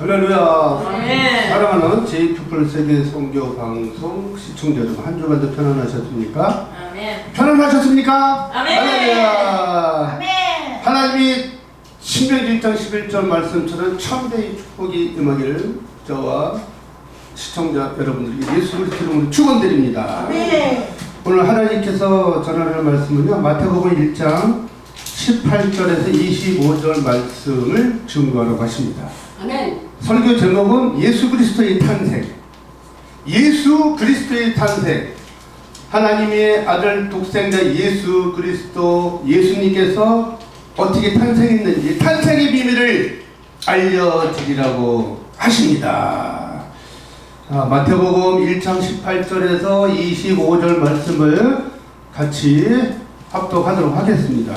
할렐루야. 네. 사랑하는 제2풋볼 세계 선교 방송 시청자 여러분, 한 주간도 편안하셨습니까? 아멘. 편안하셨습니까? 아멘. 할렐루야. 아멘. 하나님이 신명기 1장 11절 말씀처럼 천대의 축복이 임하기를 저와 시청자 여러분들에게 예수 그리스도 이름으로 축원드립니다. 아멘. 오늘 하나님께서 전하는 말씀은요, 마태복음 1장 18절에서 25절 말씀을 증거하라고 하십니다. 아멘. 설교 제목은 예수 그리스도의 탄생. 예수 그리스도의 탄생. 하나님의 아들 독생자 예수 그리스도, 예수님께서 어떻게 탄생했는지 탄생의 비밀을 알려드리라고 하십니다. 마태복음 1장 18절에서 25절 말씀을 같이 합독하도록 하겠습니다.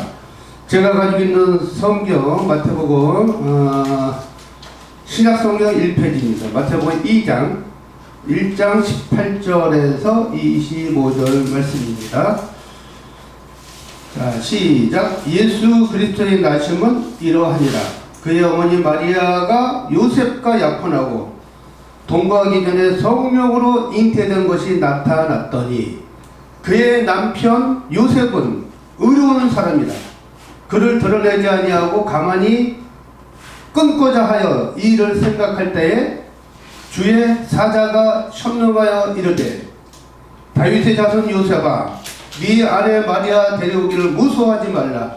제가 가지고 있는 성경 마태복음 신약성경 1페이지입니다. 마태복음 2장 1장 18절에서 25절 말씀입니다. 자, 시작. 예수 그리스도의 나심은 이러하니라. 그의 어머니 마리아가 요셉과 약혼하고 동거하기 전에 성령으로 잉태된 것이 나타났더니 그의 남편 요셉은 의로운 사람이라. 그를 드러내지 아니하고 가만히 끊고자 하여 이 일을 생각할 때에 주의 사자가 현명하여 이르되, 다윗의 자손 요셉아, 네 아내 마리아 데려오기를 무서워하지 말라.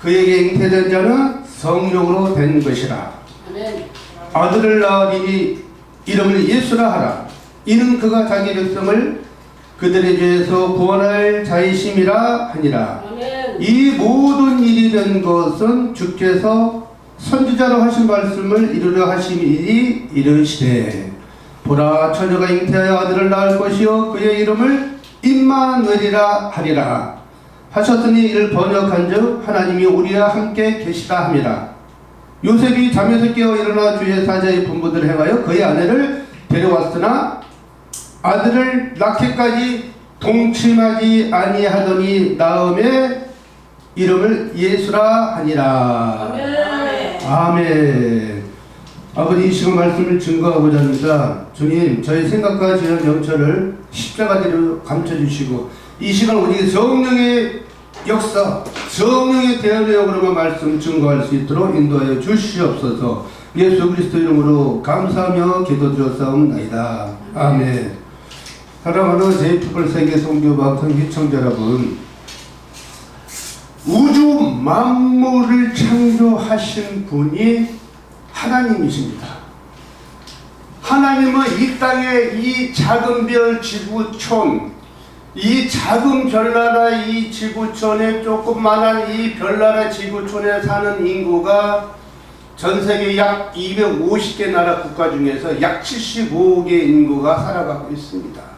그에게 잉태된 자는 성령으로 된 것이라. 아멘. 아들을 낳으리니 이름을 예수라 하라. 이는 그가 자기 백성을 그들의 죄에서 구원할 자이심이라 하니라. 아멘. 이 모든 일이 된 것은 주께서 선지자로 하신 말씀을 이루려 하심이니 이르시되, 보라, 처녀가 잉태하여 아들을 낳을 것이요 그의 이름을 임마누엘이라 하리라 하셨으니 이를 번역한즉 하나님이 우리와 함께 계시다 함이라. 요셉이 잠에서 깨어 일어나 주의 사자의 분부들을 행하여 그의 아내를 데려왔으나 아들을 낳기까지 동침하지 아니하더니 낳음에 이름을 예수라 하니라. 아멘. 아멘. 아버지, 이 시간 말씀을 증거하고자 합니다. 주님, 저희 생각과 지은 영천을 십자가대로 감춰주시고 이 시간 우리 성령의 역사, 성령의 대언력으로만 말씀 증거할 수 있도록 인도하여 주시옵소서. 예수 그리스도 이름으로 감사하며 기도드렸사옵나이다. 아멘. 사랑하는 제2풋볼 세계 선교 방송 시청자 여러분, 우주 만물을 창조하신 분이 하나님이십니다. 하나님은 이 땅의 이 작은 별 지구촌, 이 작은 별나라 이 지구촌에, 조그만한 이 별나라 지구촌에 사는 인구가 전 세계 약 250개 나라 국가 중에서 약 75억의 인구가 살아가고 있습니다.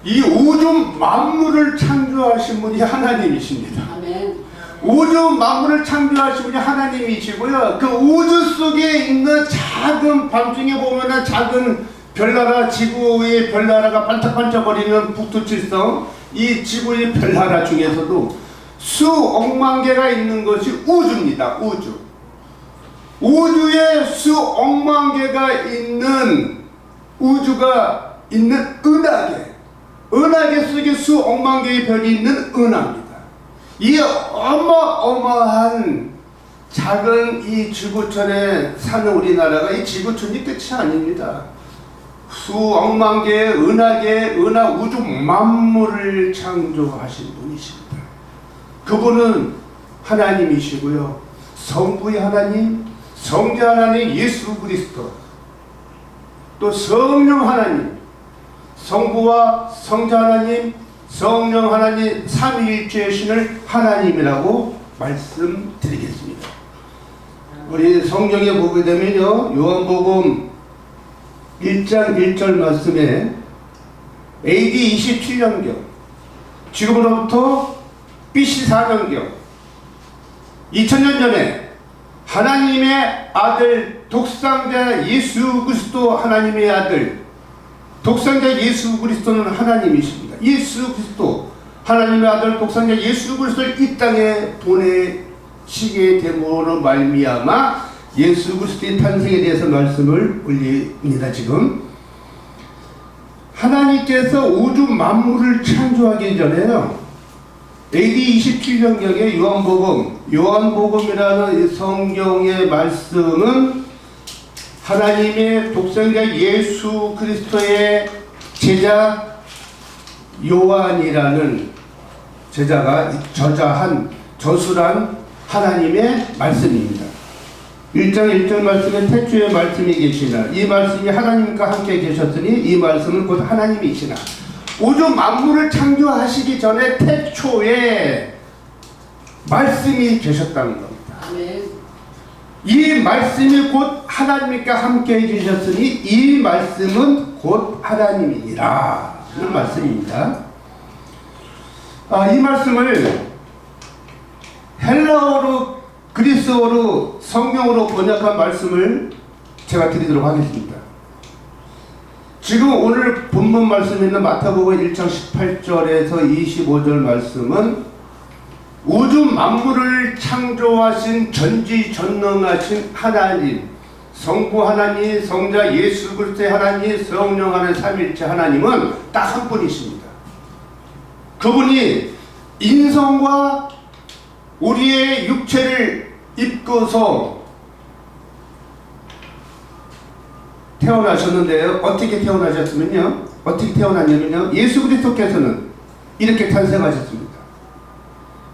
이 우주 만물을 창조하신 분이 하나님이십니다. 아멘. 우주 만물을 창조하신 분이 하나님이시고요. 그 우주 속에 있는 작은, 밤중에 보면은 작은 별나라, 지구의 별나라가 반짝반짝거리는 북두칠성, 이 지구의 별나라 중에서도 수억만 개가 있는 것이 우주입니다. 우주. 우주에 수억만 개가 있는 우주가 있는 은하계. 은하계 속에 수억만 개의 별이 있는 은하입니다. 이 어마어마한 작은 이 지구촌에 사는 우리나라가 이 지구촌이 끝이 아닙니다. 수억만 개의 은하계, 은하 우주 만물을 창조하신 분이십니다. 그분은 하나님이시고요. 성부의 하나님, 성자 하나님 예수 그리스도, 또 성령 하나님, 성부와 성자 하나님, 성령 하나님, 삼위일체의 신을 하나님이라고 말씀드리겠습니다. 우리 성경에 보게 되면요, 요한복음 1장 1절 말씀에 AD 27년경, 지금으로부터 BC 4년경, 2000년 전에 하나님의 아들 독생자 예수 그리스도, 하나님의 아들 독생자 예수 그리스도는 하나님이십니다. 예수 그리스도, 하나님의 아들 독생자 예수 그리스도를 이 땅에 보내시게 됨으로 말미암아 예수 그리스도의 탄생에 대해서 말씀을 올립니다. 지금 하나님께서 우주 만물을 창조하기 전에요, AD 27년경에 요한복음이라는 성경의 말씀은 하나님의 독생자 예수 그리스도의 제자 요한이라는 제자가 저술한 하나님의 말씀입니다. 1장 1절 말씀에 태초에 말씀이 계시나 이 말씀이 하나님과 함께 계셨으니 이 말씀은 곧 하나님이시나, 우주 만물을 창조하시기 전에 태초에 말씀이 계셨다는 겁니다. 아멘. 이 말씀이 곧 하나님과 함께 계셨으니 이 말씀은 곧 하나님이니라 하는 말씀입니다. 이 말씀을 헬라어로 그리스어로 성경으로 번역한 말씀을 제가 드리도록 하겠습니다. 지금 오늘 본문 말씀에 있는 마태복음 1장 18절에서 25절 말씀은 우주 만물을 창조하신 전지전능하신 하나님, 성부 하나님, 성자 예수 그리스도의 하나님, 성령 하나님, 삼일체 하나님은 딱 한 분이십니다. 그분이 인성과 우리의 육체를 입고서 태어나셨는데요. 어떻게 태어나셨으면요, 어떻게 태어났냐면요, 예수 그리스도께서는 이렇게 탄생하셨습니다.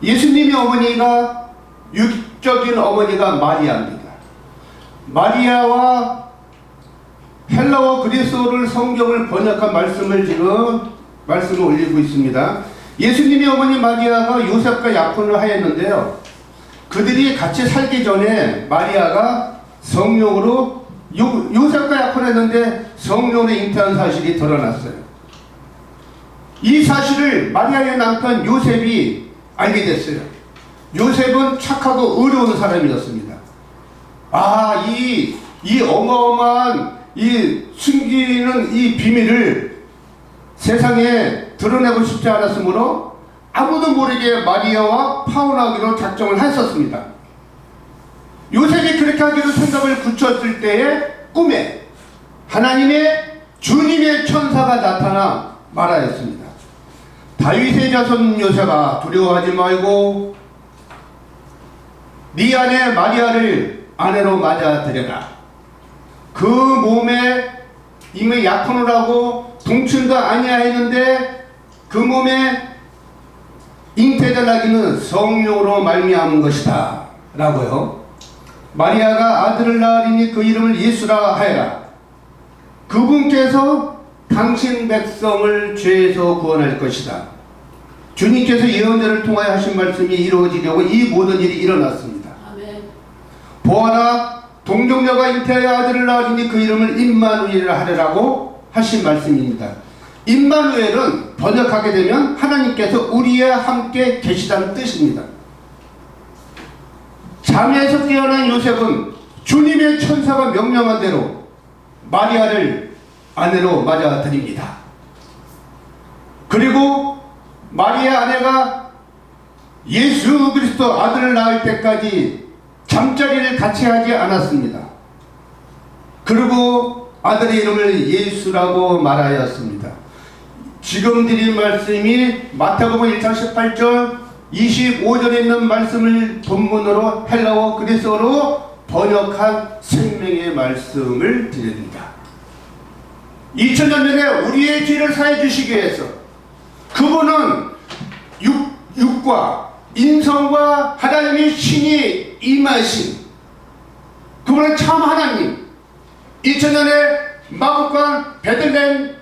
예수님의 어머니가 육적인 어머니가 마리아입니다. 마리아와 헬라어 그리스어를 성경을 번역한 말씀을 지금 말씀을 올리고 있습니다. 예수님의 어머니 마리아가 요셉과 약혼을 하였는데요, 그들이 같이 살기 전에 마리아가 성령으로 요셉과 약혼했는데 성령으로 잉태한 사실이 드러났어요. 이 사실을 마리아의 남편 요셉이 알게 됐어요. 요셉은 착하고 의로운 사람이었습니다. 이 어마어마한 이 숨기는 이 비밀을 세상에 드러내고 싶지 않았으므로 아무도 모르게 마리아와 파혼하기로 작정을 했었습니다. 요셉이 그렇게 하기로 생각을 굳혔을 때에 꿈에 하나님의 주님의 천사가 나타나 말하였습니다. 다윗의 자손 요셉아, 두려워하지 말고 네 아내 마리아를 아내로 맞아들여라. 그 몸에 이미 약혼을 하고 동친도 아니하였는데 그 몸에 잉태될 성령으로 말미암은 것이다 라고요. 마리아가 아들을 낳으리니 그 이름을 예수라 하여라. 그분께서 당신 백성을 죄에서 구원할 것이다. 주님께서 예언자를 통하여 하신 말씀이 이루어지려고 이 모든 일이 일어났습니다. 아멘. 보아라, 동정녀가 잉태하여 아들을 낳으리니 그 이름을 임마누엘이라 하리라고 하신 말씀입니다. 임마누엘은 번역하게 되면 하나님께서 우리와 함께 계시다는 뜻입니다. 잠에서 깨어난 요셉은 주님의 천사가 명령한 대로 마리아를 아내로 맞아들입니다. 그리고 마리아 아내가 예수 그리스도 아들을 낳을 때까지 잠자리를 같이 하지 않았습니다. 그리고 아들의 이름을 예수라고 말하였습니다. 지금 드린 말씀이 마태복음 1장 18절 25절에 있는 말씀을 본문으로 헬라어 그리스어로 번역한 생명의 말씀을 드립니다. 2000년 전에 우리의 죄를 사해 주시기 위해서 그분은 육과 인성과 하나님의 신이 임하신 그분은 참 하나님. 2000년에 마국간 베들레헴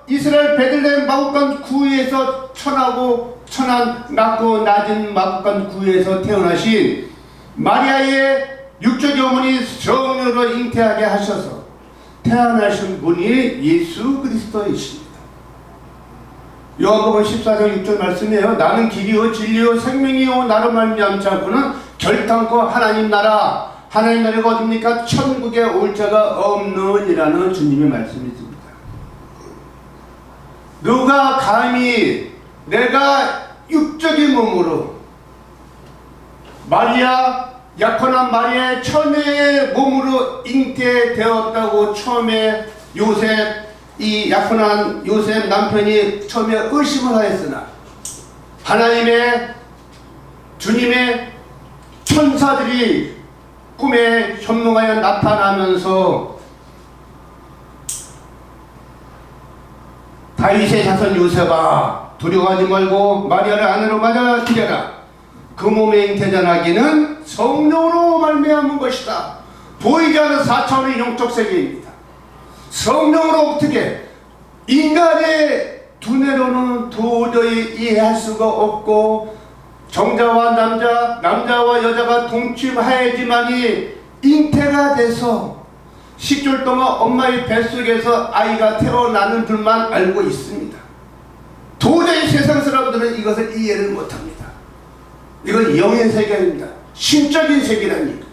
이스라엘 베들레헴 마국간 구에서 천한 낮고 낮은 마국간 구에서 태어나신 마리아의 육적의 어머니 성령으로 잉태하게 하셔서 태어나신 분이 예수 그리스도이십니다. 요한복음 14장 6절 말씀이에요. 나는 길이요 진리요 생명이요 나로 말미암지 않고는 결단코 하나님 나라가 어딥니까? 천국에 올 자가 없느니라는 주님의 말씀이 있습니다. 누가 감히 내가 육적인 몸으로 마리아 약혼한 마리아의 처녀의 몸으로 잉태되었다고 처음에 이 약혼한 요셉 남편이 처음에 의심을 하였으나 하나님의 주님의 천사들이 꿈에 현몽하여 나타나면서 다윗의 자손 요셉아 두려워하지 말고 마리아를 아내로 맞아들여라. 그 몸에 잉태자나기는 성령으로 말미암은 것이다. 보이지 않는 4차원의 영적 세계입니다. 성령으로 어떻게 인간의 두뇌로는 도저히 이해할 수가 없고 정자와 남자와 여자가 동침하여야지만이 잉태가 돼서 10개월 동안 엄마의 뱃속에서 아이가 태어나는 줄만 알고 있습니다. 도저히 세상 사람들은 이것을 이해를 못합니다. 이건 영의 세계입니다. 신적인 세계라는 얘기죠.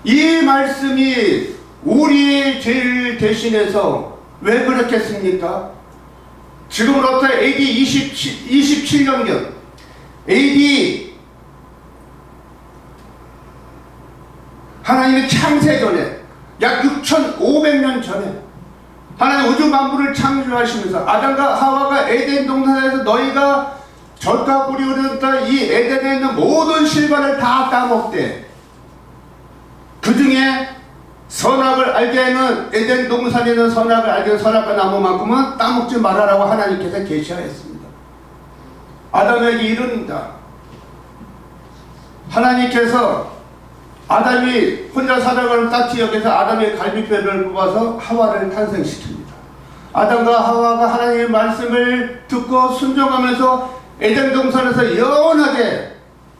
이 말씀이 우리의 죄를 대신해서 왜 그렇겠습니까? 지금으로부터 AD 27년경 AD 하나님의 창세 전에 약 6,500년 전에 하나님 우주 만물을 창조하시면서 아담과 하와가 에덴 동산에서 너희가 젖과 꿀이 흐르는 이 에덴에 있는 모든 실과를 다 따먹되 그 중에 선악을 알게는 에덴 동산에 있는 선악을 알게는 선악과 나무만큼은 따먹지 말아라고 하나님께서 계시하였습니다. 아담에게 이릅니다. 하나님께서 아담이 혼자 살아가는 딱 지역에서 아담의 갈비뼈를 뽑아서 하와를 탄생시킵니다. 아담과 하와가 하나님의 말씀을 듣고 순종하면서 에덴 동산에서 영원하게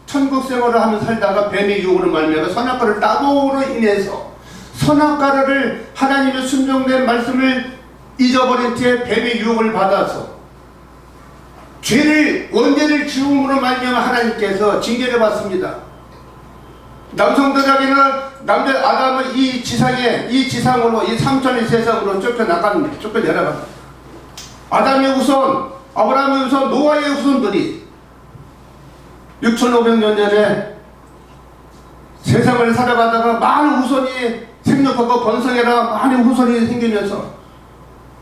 천국 생활을 하며 살다가 뱀의 유혹으로 말미암아 선악과를 따먹으로 인해서 선악과를 하나님의 순종된 말씀을 잊어버린 채 뱀의 유혹을 받아서 원죄를 지음으로 말미암아 하나님께서 징계를 받습니다. 남성들에게는 남자 아담은 이 지상으로 이 삼천의 세상으로 쫓겨내려갑니다. 아담의 후손, 아브라함의 후손, 노아의 후손들이 6,500년 전에 세상을 살아가다가 많은 후손이 생육하고 번성해라 많은 후손이 생기면서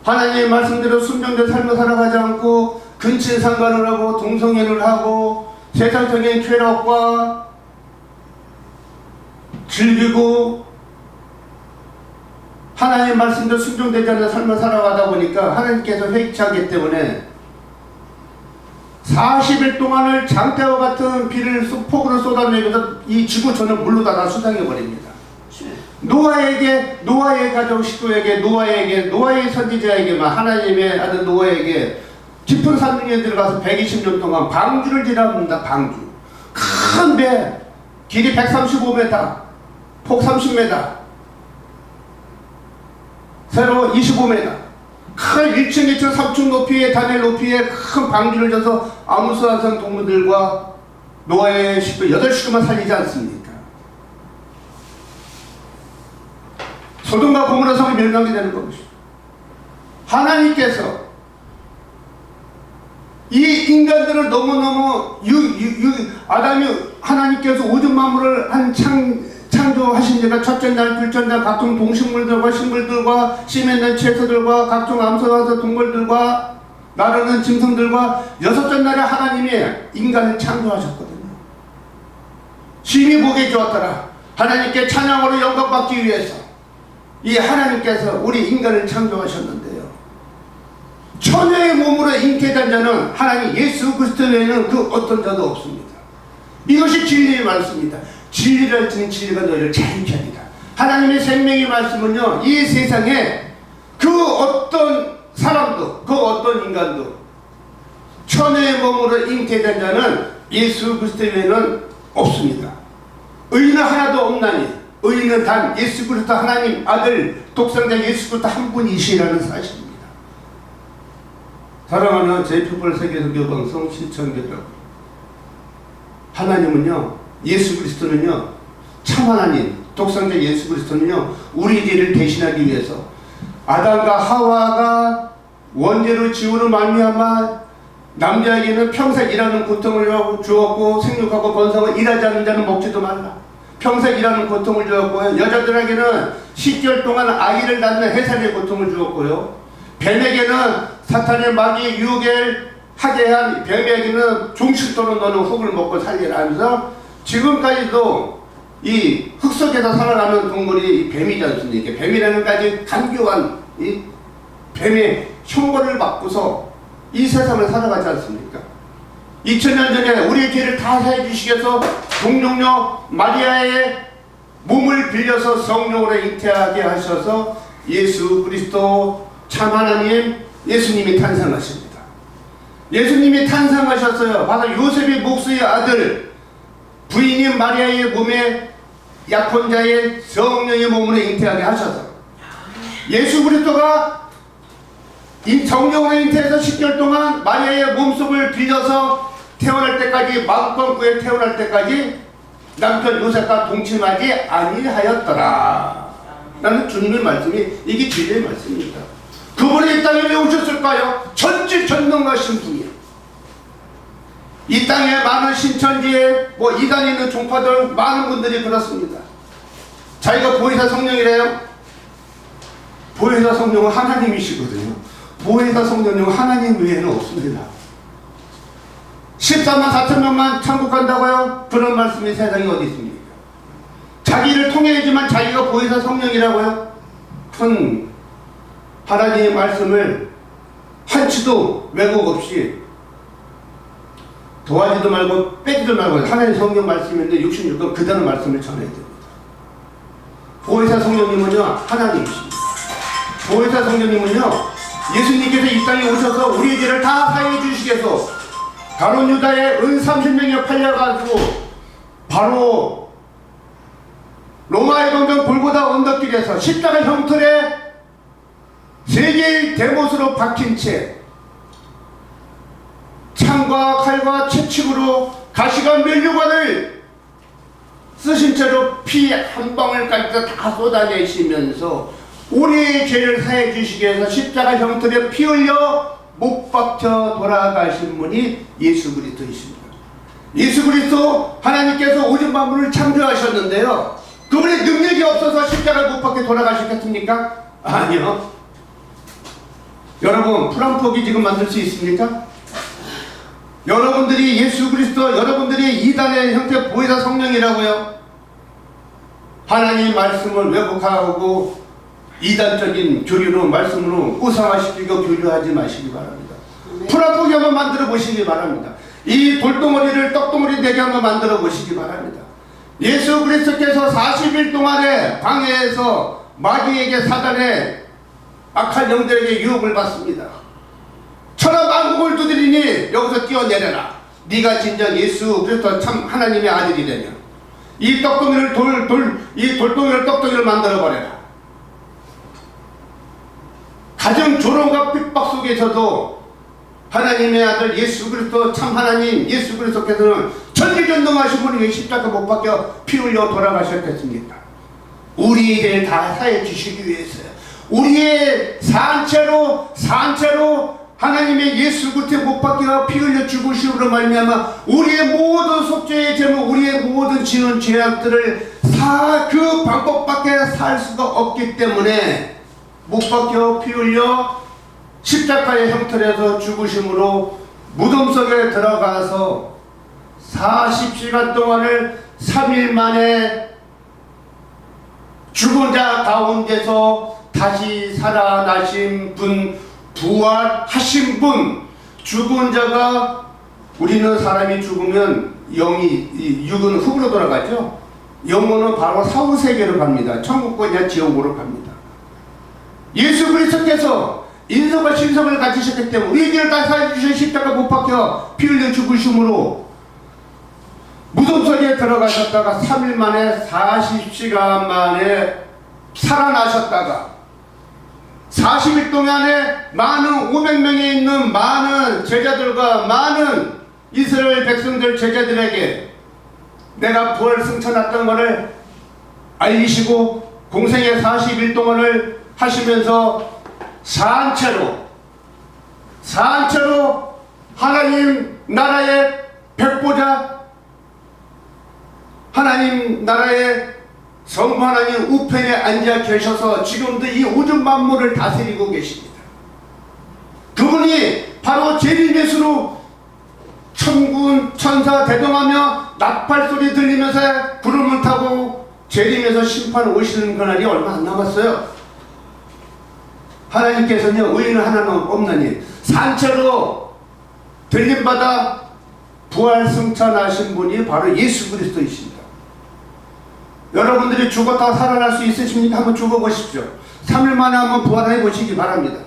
하나님의 말씀대로 순종된 삶을 살아가지 않고 근친 상간을 하고 동성애를 하고 세상적인 쾌락과 즐기고 하나님의 말씀도 순종되지 않는 삶을 살아가다 보니까 하나님께서 회개하기 때문에 40일 동안을 장대와 같은 비를 폭우로 쏟아내면서 이 지구촌을 물로 다 수상해버립니다. 노아의 가족 식구에게 노아의 선지자에게만 하나님의 아들 노아에게 깊은 산중에 들어가서 120년 동안 방주를 지납니다. 방주 큰 배 길이 135m 폭 30m 세로 25m 큰 1층 2층 3층 높이의 단일 높이의 큰 방주를 져서 아무수한산 동물들과 노아의 식구 8식구만 살리지 않습니까? 소돔과 고모라 성이 멸망이 되는 것이죠. 하나님께서 이 인간들을 너무너무 아담이 하나님께서 우주 만물을 창조하신 지가 첫째 날, 둘째 날 각종 동식물들과 식물들과 씨맺는 채소들과 각종 암소와서 동물들과 나르는 짐승들과 여섯째 날에 하나님이 인간을 창조하셨거든요. 심히 보기 좋았더라. 하나님께 찬양으로 영광받기 위해서 이 하나님께서 우리 인간을 창조하셨는데요. 처녀의 몸으로 잉태된 자는 하나님 예수 그리스도 외에는 그 어떤 자도 없습니다. 이것이 진리의 말씀입니다. 진리를 지닌 진리가 너희를 자유케 하리라. 하나님의 생명의 말씀은요, 이 세상에 그 어떤 사람도 그 어떤 인간도 처녀의 몸으로 잉태된 자는 예수 그리스도 외에는 없습니다. 의인은 하나도 없나니 의인은 단 예수 그리스도 하나님 아들 독생자 예수 그리스도 한 분이시라는 사실입니다. 사랑하는 제2별 세계선교방송 시청자 여러분, 하나님은요, 예수 그리스도는요, 참 하나님 독생자 예수 그리스도는요, 우리 죄를 대신하기 위해서 아담과 하와가 원죄로 지으로 말미암아 남자에게는 평생 일하는 고통을 주었고 생육하고 번성을 일하지 않는 자는 먹지도 말라. 평생이라는 고통을 주었고요. 여자들에게는 10개월 동안 아기를 낳는 해산의 고통을 주었고요. 뱀에게는 사탄의 마귀 유혹을 하게 한 뱀에게는 종식도로 너는 흙을 먹고 살리라 하면서 지금까지도 이 흙 속에서 살아가는 동물이 뱀이지 않습니까? 뱀이라는 까지 간교한 이 뱀의 흉벌을 받고서 이 세상을 살아가지 않습니까? 2000년 전에 우리의 죄를 다 사해 주시기 위해서 동정녀 마리아의 몸을 빌려서 성령으로 잉태하게 하셔서 예수 그리스도 참 하나님 예수님이 탄생하십니다. 예수님이 탄생하셨어요. 바로 요셉의 목수의 아들 부인인 마리아의 몸에 약혼자의 성령의 몸으로 잉태하게 하셔서 예수 그리스도가 성령으로 잉태해서 10개월 동안 마리아의 몸속을 빌려서 태어날 때까지 마구간구에 태어날 때까지 남편 요셉과 동침하지 아니하였더라 라는 주님의 말씀이 이게 진리의 말씀입니다. 그분이 이 땅에 왜 오셨을까요? 전지전능하신 분이에요. 이 땅에 많은 신천지에 이단에 있는 종파들 많은 분들이 그렇습니다. 자기가 보혜사 성령이래요. 보혜사 성령은 하나님이시거든요. 보혜사 성령은 하나님 외에는 없습니다. 14만 4천 명만 천국 간다고요? 그런 말씀이 세상에 어디 있습니까? 자기를 통해야지만 자기가 보혜사 성령이라고요? 큰 하나님의 말씀을 한치도 왜곡 없이 도와지도 말고 빼지도 말고 하나님의 성령 말씀인데 66권 그대로 말씀을 전해야 됩니다. 보혜사 성령님은요 하나님이십니다. 보혜사 성령님은요 예수님께서 이 땅에 오셔서 우리의 죄를 다 사해 주시기 위해서 가룟 유다의 은 30명에 팔려가지고 바로 로마의 광장 골고다 언덕길에서 십자가 형틀에 세 개의 대못으로 박힌 채 창과 칼과 채찍으로 가시가 면류관을 쓰신 채로 피 한 방울까지 다 쏟아내시면서 우리의 죄를 사해 주시기 위해서 십자가 형틀에 피 흘려 못 박혀 돌아가신 분이 예수 그리스도이십니다. 예수 그리스도 하나님께서 오직 만물을 창조하셨는데요. 그분의 능력이 없어서 십자가를 못 박혀 돌아가셨겠습니까? 아니요. 여러분 프랑포기 지금 만들 수 있습니까? 여러분들이 예수 그리스도 여러분들이 이단의 형태 보혜사 성령이라고요. 하나님 말씀을 왜곡하고 이단적인 교류로 말씀으로 우상화시키고 교류하지 마시기 바랍니다. 프랑포기 한번 만들어 보시기 바랍니다. 이 돌덩어리를 떡덩어리 되게 한번 만들어 보시기 바랍니다. 예수 그리스도께서 40일 동안에 광야에서 마귀에게 사단의 악한 영들에게 유혹을 받습니다. 천하 만국을 두드리니 여기서 뛰어내려라. 네가 진정 예수 그리스도 참 하나님의 아들이라면 이 떡덩이를 이 돌덩이를 떡덩이를 만들어 버려라. 가정 조롱과 핍박 속에서도 하나님의 아들 예수 그리스도 참 하나님 예수 그리스도께서는 전지전능하신 분이 왜 십자가 못 박혀 피 흘려 돌아가셨겠습니까? 우리의 죄를 다 사해 주시기 위해서요. 우리의 산채로 하나님의 예수 그리스도의 못 박혀 피 흘려 죽으심으로 말미암아 우리의 모든 속죄의 죄물 우리의 모든 지은 죄악들을 그 방법밖에 살 수가 없기 때문에 못 박혀 피 흘려 십자가의 형틀에서 죽으심으로 무덤 속에 들어가서 40시간 동안을 3일 만에 죽은 자 가운데서 다시 살아나신 분, 부활하신 분, 죽은 자가 우리는 사람이 죽으면 육은 흙으로 돌아가죠. 영혼은 바로 사후세계로 갑니다. 천국과 지옥으로 갑니다. 예수 그리스도께서 인성과 신성을 가지셨기 때문에 우리 죄를 다 사해 주신 십자가 못 박혀 피 흘려 죽으심으로 무덤 속에 들어가셨다가 3일 만에 40시간 만에 살아나셨다가 40일 동안에 많은 500명에 있는 많은 제자들과 많은 이스라엘 백성들 제자들에게 내가 부활 승천했던 것을 알리시고 공생의 40일 동안을 하시면서 산채로 하나님 나라의 백보자 하나님 나라의 성부 하나님 우편에 앉아 계셔서 지금도 이 우주 만물을 다스리고 계십니다. 그분이 바로 재림예수로 천군 천사 대동하며 나팔 소리 들리면서 구름을 타고 재림에서 심판 오시는 그날이 얼마 안 남았어요. 하나님께서는 의인은 하나는 없나니 산채로 들림받아 부활 승천하신 분이 바로 예수 그리스도이십니다. 여러분들이 죽었다가 살아날 수 있으십니까? 한번 죽어보십시오. 3일 만에 한번 부활해 보시기 바랍니다.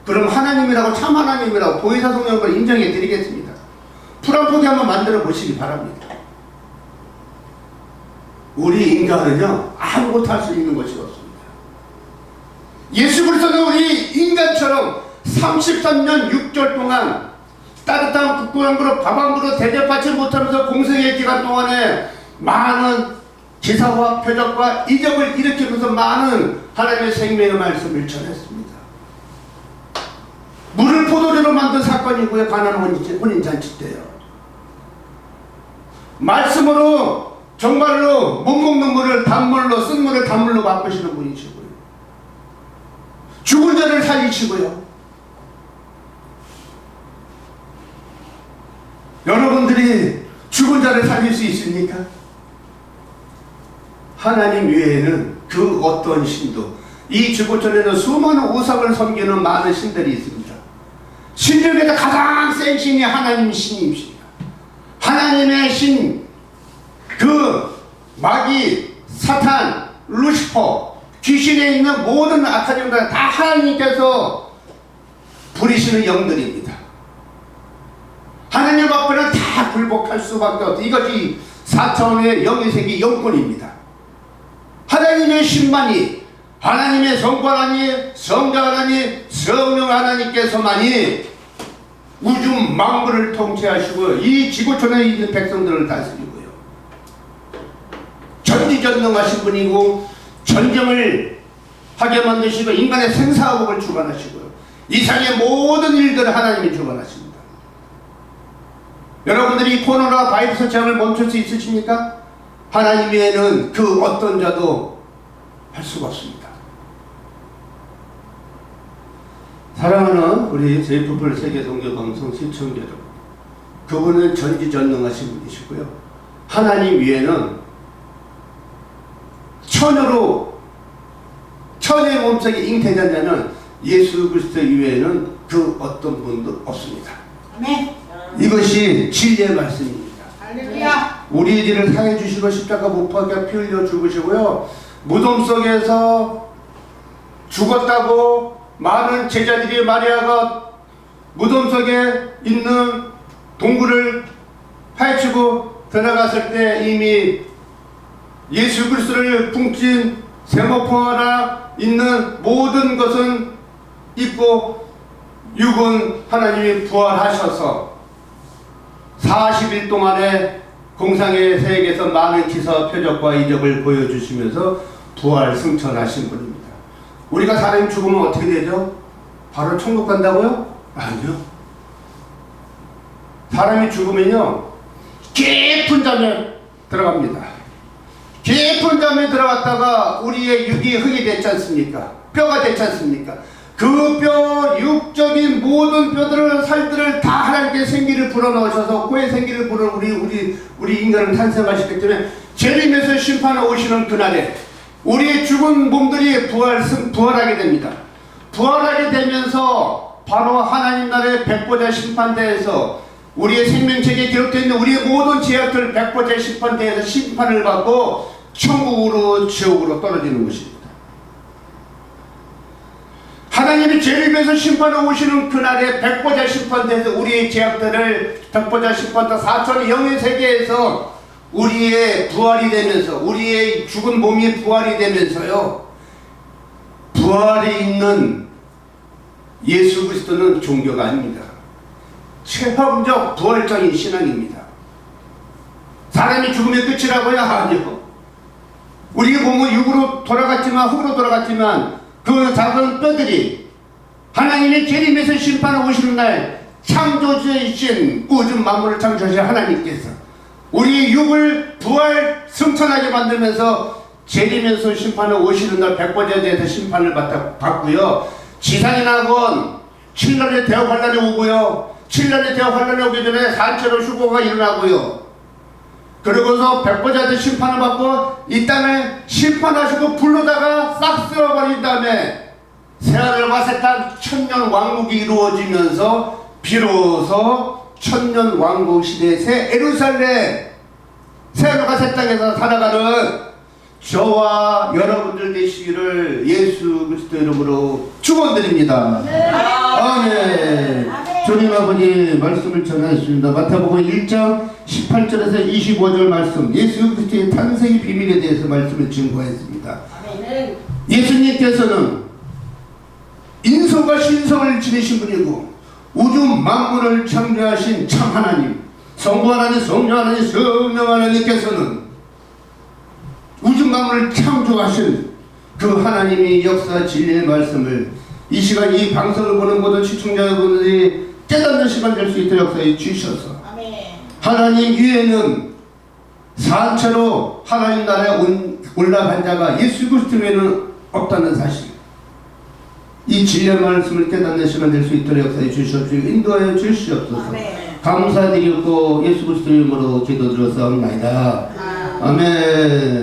그럼 하나님이라고, 참 하나님이라고 보혜사성령을 인정해 드리겠습니다. 풀 한 포기 한번 만들어 보시기 바랍니다. 우리 인간은요, 아무것도 할 수 있는 것이 없습니다. 예수 그리스도는 우리 인간처럼 33년 6개월 동안 따뜻한 국물 한 그릇, 밥 한 그릇 대접받지 못하면서 공생의 기간 동안에 많은 기사와 표적과 이적을 일으키면서 많은 하나님의 생명의 말씀을 전했습니다. 물을 포도주로 만든 사건이고요. 가나안 혼인잔치 때요. 말씀으로 정말로 못 먹는 물을 단물로, 쓴 물을 단물로 바꾸시는 분이시고요. 죽은 자를 살리시고요. 여러분들이 죽은 자를 살릴 수 있습니까? 하나님 외에는 그 어떤 신도, 이 지구촌에는 수많은 우상을 섬기는 많은 신들이 있습니다. 신 중에서 가장 센 신이 하나님 신이십니다. 하나님의 신, 그 마귀, 사탄, 루시퍼, 귀신에 있는 모든 악한 영들 다 하나님께서 부리시는 영들입니다. 하나님 앞에는 다 굴복할 수밖에 없다. 이것이 4차원의 영의 세계 영권입니다. 하나님의 신만이, 하나님의 성부 하나님, 성자 하나님, 성령 하나님께서만이 우주 만물을 통치하시고 이 지구촌에 있는 백성들을 다스리고요. 전지전능하신 분이고 전쟁을 하게 만드시고 인간의 생사화복을 주관하시고요. 이상의 모든 일들을 하나님이 주관하십니다. 여러분들이 코로나 바이러스 재앙을 멈출 수 있으십니까? 하나님 외에는 그 어떤 자도 할 수가 없습니다. 사랑하는 우리 제이프풀 세계선교방송 시청자 여러분, 그분은 전지전능하신 분이시고요. 하나님 위에는 처녀로, 처녀의 몸속에 잉태자냐면 예수 그리스도 이외에는 그 어떤 분도 없습니다. 아멘. 이것이 진리의 말씀입니다. 할렐루야. 우리 죄를 사해 주시고 십자가 못 박혀 피 흘려 죽으시고요. 무덤 속에서 죽었다고 많은 제자들이 마리아가 무덤 속에 있는 동굴을 파헤치고 들어갔을 때 이미 예수 그리스도를 붕친 세모포 하나 있는 모든 것은 있고 육은 하나님이 부활하셔서 40일 동안에 공상의 세계에서 많은 기사 표적과 이적을 보여주시면서 부활 승천하신 분입니다. 우리가 사람이 죽으면 어떻게 되죠? 바로 천국 간다고요? 아니요. 사람이 죽으면요 깊은 잠에 들어갑니다. 깊은 잠에 들어갔다가 우리의 육이 흙이 됐지 않습니까? 뼈가 됐지 않습니까? 그 뼈, 육적인 모든 뼈들을, 살들을 다 하나님께 생기를 불어넣으셔서 코에 생기를 불어 우리 인간을 탄생하셨기 때문에 재림에서 심판에 오시는 그날에 우리의 죽은 몸들이 부활하게 됩니다. 부활하게 되면서 바로 하나님 나라의 백보자 심판대에서 우리의 생명책에 기록되어 있는 우리의 모든 죄악들 백보자 심판대에서 심판을 받고 천국으로 지옥으로 떨어지는 것입니다. 하나님이 재림에서 심판에 오시는 그날에 백보자 심판대에서 우리의 죄악들을 백보자 심판대 4천의 영의 세계에서 우리의 부활이 되면서 우리의 죽은 몸이 부활이 되면서요, 부활이 있는 예수 그리스도는 종교가 아닙니다. 체험적 부활적인 신앙입니다. 사람이 죽으면 끝이라고요? 아니요. 우리 몸은 육으로 돌아갔지만, 흙으로 돌아갔지만 그 작은 뼈들이 하나님의 재림에서 심판에 오시는 날 창조주이신 우주 만물을 창조하신 하나님께서 우리 육을 부활 승천하게 만들면서 재림에서 심판을 오시는 날 백보자에 대해서 심판을 받고요. 지상에 나건 7년의 대화 환란이 오고요. 7년의 대화 환란이 오기 전에 산채로 휴거가 일어나고요. 그러고서 백보자한테 심판을 받고 이 땅에 심판하시고 불로다가 싹 쓸어버린 다음에 새하늘과 새 땅 천년 왕국이 이루어지면서 비로소 천년 왕국 시대의 새 예루살렘 새하늘과 새 땅에서 살아가는 저와 여러분들 되시기를 예수 그리스도 이름으로 축원드립니다. 아멘. 주님 아버지 말씀을 전하셨습니다. 마태복음 1장 18절에서 25절 말씀, 예수 그리스도의 탄생의 비밀에 대해서 말씀을 증거했습니다. 예수님께서는 인성과 신성을 지니신 분이고 우주 만물을 창조하신 참 하나님, 성부 하나님, 성령 하나님, 성령 하나님께서는 우주 만물을 창조하신 그 하나님이 역사 진리의 말씀을 이 시간 이 방송을 보는 모든 시청자 여러분들이 깨닫는 시간 될 수 있도록 역사해 주셔서 하나님 위에는 산채로 하나님 나라에 올라간 자가 예수 그리스도 외에는 없다는 사실, 이 진리의 말씀을 깨닫는 시간 될 수 있도록 역사해 주시옵시고 인도하여 주시옵소서. 감사드리고 예수 그리스도 이름으로 기도드렸사옵나이다. 아멘.